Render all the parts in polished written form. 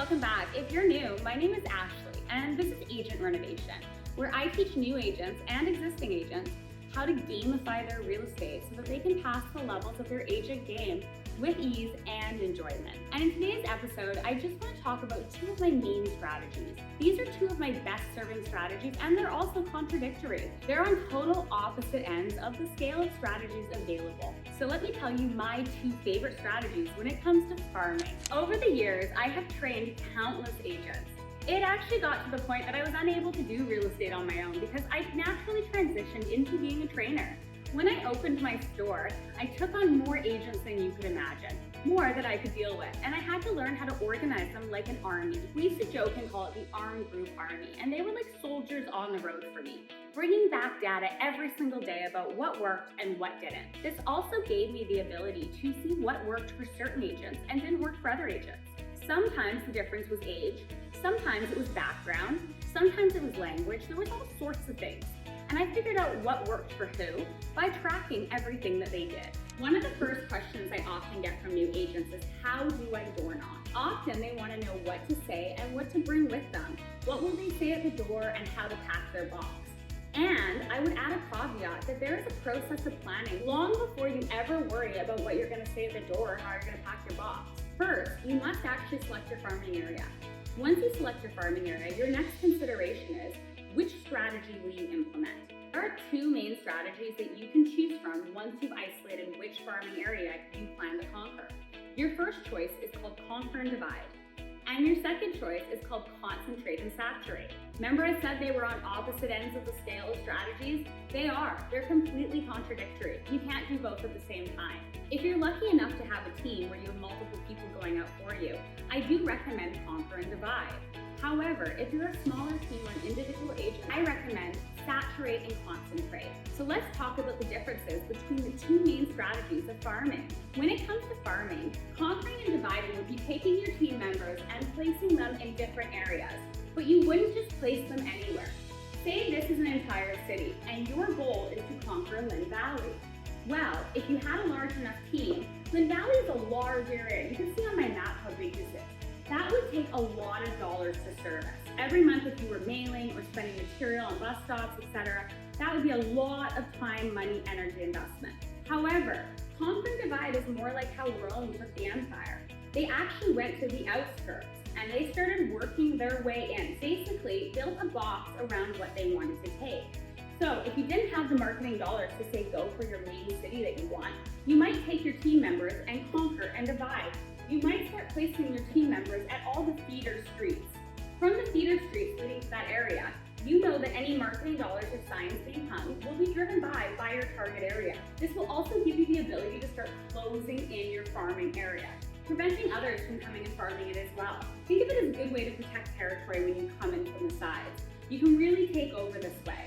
welcome back. If you're new, my name is Ashley, and this is Agent Renovation, where I teach new agents and existing agents how to gamify their real estate so that they can pass the levels of their agent game with ease and enjoyment. And in today's episode, I just want to talk about two of my main strategies. These are two of my best serving strategies, and they're also contradictory. They're on total opposite ends of the scale of strategies available. So let me tell you my two favorite strategies when it comes to farming. Over the years, I have trained countless agents. It actually got to the point that I was unable to do real estate on my own because I naturally transitioned into being a trainer. When I opened my store, I took on more agents than you could imagine, more that I could deal with, and I had to learn how to organize them like an army. We used to joke and call it the Armed Group Army, and they were like soldiers on the road for me, bringing back data every single day about what worked and what didn't. This also gave me the ability to see what worked for certain agents and didn't work for other agents. Sometimes the difference was age, sometimes it was background, sometimes it was language. There was all sorts of things. And I figured out what worked for who by tracking everything that they did. One of the first questions I often get from new agents is, how do I door knock? Often they want to know what to say and what to bring with them. What will they say at the door and how to pack their box? And I would add a caveat that there is a process of planning long before you ever worry about what you're going to say at the door or how you're going to pack your box. First, you must actually select your farming area. Once you select your farming area, your next consideration is, which strategy will you implement? There are two main strategies that you can choose from once you've isolated which farming area you plan to conquer. Your first choice is called Conquer and Divide, and your second choice is called Concentrate and Saturate. Remember I said they were on opposite ends of the scale of strategies? They are. They're completely contradictory. You can't do both at the same time. If you're lucky enough to have a team where you have multiple people going out for you, I do recommend Conquer and Divide. However, if you're a smaller team or an individual agent, I recommend Saturate and Concentrate. So let's talk about the differences between the two main strategies of farming. When it comes to farming, conquering and dividing would be taking your team members and placing them in different areas, but you wouldn't just place them anywhere. Say this is an entire city and your goal is to conquer Lynn Valley. Well, if you had a large enough team, Lynn Valley is a large area. You can see on my map how big this is. That would take a lot of dollars to service. Every month if you were mailing or spending material on bus stops, etc., that would be a lot of time, money, energy investment. However, Conquer and Divide is more like how Rome took the empire. They actually went to the outskirts and they started working their way in, basically built a box around what they wanted to take. So if you didn't have the marketing dollars to say go for your main city that you want, you might take your team members and conquer and divide. You might start placing your team members at all the feeder streets. From the feeder streets leading to that area, you know that any marketing dollars or signs being hung will be driven by your target area. This will also give you the ability to start closing in your farming area, preventing others from coming and farming it as well. Think of it as a good way to protect territory when you come in from the sides. You can really take over this way.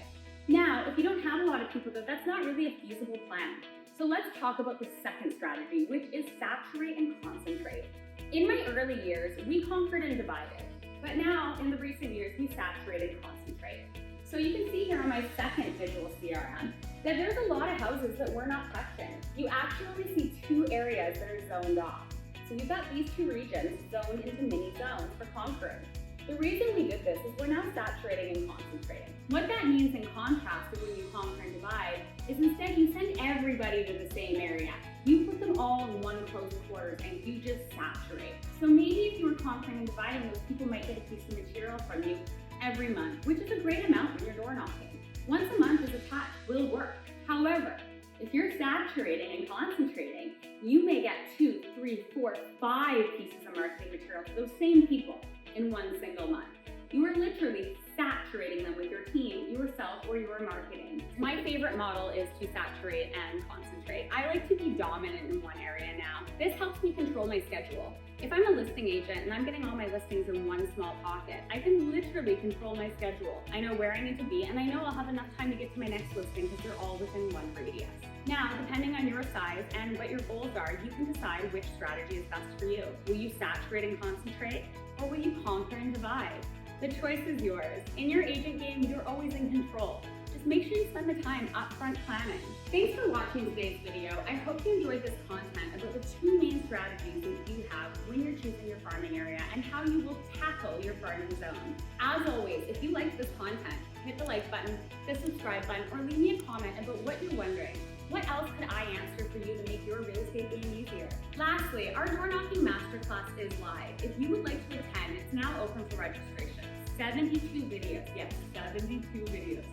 Now, if you don't have a lot of people, though, that's not really a feasible plan. So let's talk about the second strategy, which is Saturate and Concentrate. In my early years, we conquered and divided, but now in the recent years, we saturate and concentrate. So you can see here on my second visual CRM that there's a lot of houses that we're not touching. You actually only see two areas that are zoned off. So we've got these two regions zoned into mini zones for conquering. The reason we did this is we're now saturating and concentrating. What that means in contrast to when you conquer and divide is instead you send everybody to the same area. You put them all in one close quarters and you just saturate. So maybe if you were conquering and dividing, those people might get a piece of material from you every month, which is a great amount when you're door knocking. Once a month as a touch will work. However, if you're saturating and concentrating, you may get 2, 3, 4, 5 pieces of marketing material to those same people in one single month. You are literally saturating them with your team, yourself, or your marketing. My favorite model is to saturate and concentrate. I like to be dominant in one area now. This helps me control my schedule. If I'm a listing agent and I'm getting all my listings in one small pocket, I can literally control my schedule. I know where I need to be, and I know I'll have enough time to get to my next listing because they're all within one radius. Now, depending on your size and what your goals are, you can decide which strategy is best for you. Will you saturate and concentrate, or will you conquer and divide? The choice is yours. In your agent game, you're always in control. Just so make sure you spend the time upfront planning. Thanks for watching today's video. I hope you enjoyed this content about the two main strategies that you have when you're choosing your farming area and how you will tackle your farming zone. As always, if you liked this content, hit the like button, the subscribe button, or leave me a comment about what you're wondering. What else could I answer for you to make your real estate game easier? Lastly, our door knocking masterclass is live. If you would like to attend, it's now open for registration. 72 videos, yes, 72 videos,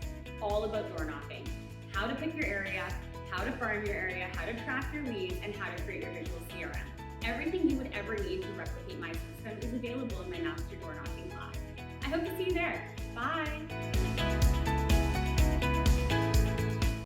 all about door knocking. How to pick your area, how to farm your area, how to track your leads, and how to create your visual CRM. Everything you would ever need to replicate my system is available in my master door knocking class. I hope to see you there. Bye.